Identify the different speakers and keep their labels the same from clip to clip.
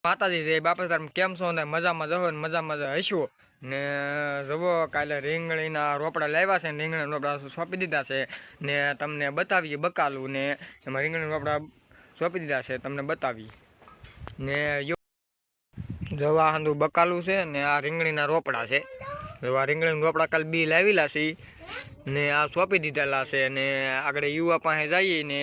Speaker 1: માતાજી જય બાપા તાર કેમ છો ને મજામાં જહો ને મજામાં હશો ને જવો કાલે રીંગણીના રોપડા લાવ્યા છે ને રીંગણીના રોપડા સોંપી દીધા છે ને તમને બતાવીએ બકાલું ને એમાં રીંગણીના રોપડા સોંપી દીધા છે તમને બતાવી ને જવા હાંધું બકાલું છે ને આ રીંગણીના રોપડા છે આ રીંગણીના રોપડા કાલે બી લાવેલા છે ને આ સોંપી દીધેલા છે ને આગળ યુવા પાસે જઈએ ને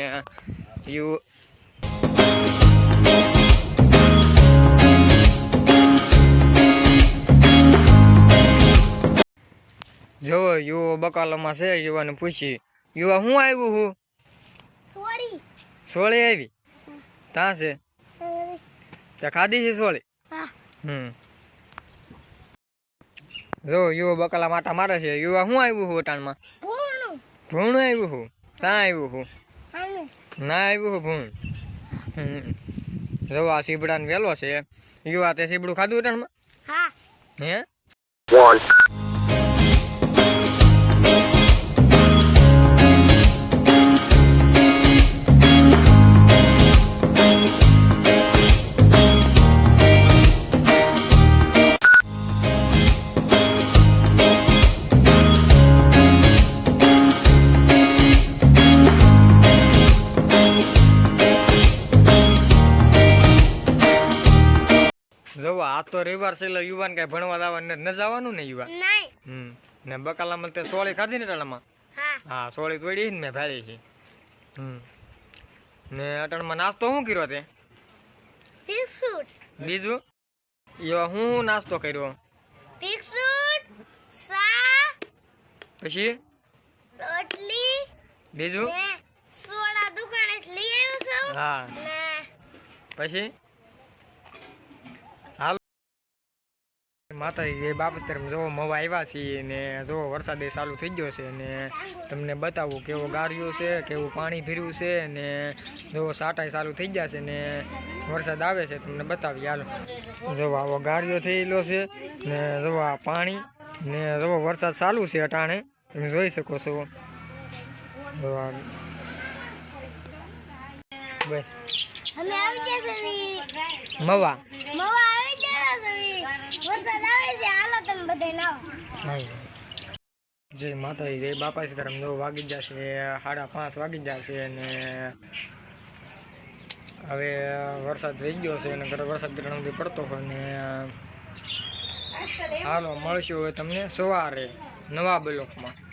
Speaker 1: જો યુવો બકાલામાં છે યુવાને પૂછી યુવા હું આવ્યું હું સોળી આવી ત્યાં છે ત્યાં ખાધી છે સોળી જો યુવો બકાલા માટા મારે છે યુવા હું આવ્યું હું અટાણમાં ભૂણું આવ્યું હું ત્યાં આવ્યું હું ના આવ્યું હું ભૂણ જો આ સીબડા ને વેલો છે યુવા તે સીબડું ખાધું અટાણમાં હે આ તો રવિવાર છે એટલે યુવાન કઈ ભણવા જવાનું ન જવાનું ને યુવાન ને બકાલામાં તે સોળી ખાધી ને ટાણામાં હા સોળી તોડી ને મેં ભાળી છે ને અટણમાં નાસ્તો શું કર્યો તે બીજું એવા હું નાસ્તો કર્યો પછી બીજું હા પછી માતાજી જે બાપ તરફ જો મવા આવ્યા છીએ ને જો વરસાદ ચાલુ થઈ ગયો છે ને તમને બતાવું કેવો ગાર્યો છે કેવું પાણી ભર્યું છે ને જો સાટાઈ ચાલુ થઈ ગયા છે ને વરસાદ આવે છે તમને બતાવી હાલો જો આવો ગાર્યો થયેલો છે ને જો આ પાણી ને જો વરસાદ ચાલુ છે અટાણે તમે જોઈ શકો છો જો મવા જય માતાજી જય બાપા સીતારામ જો વાગી જશે 5:30 વાગી જશે ને હવે વરસાદ થઈ ગયો છે અને વરસાદ ઘણો બધી પડતો હોય ને હાલો મળશું હવે તમને સવારે નવા બ્લોકમાં.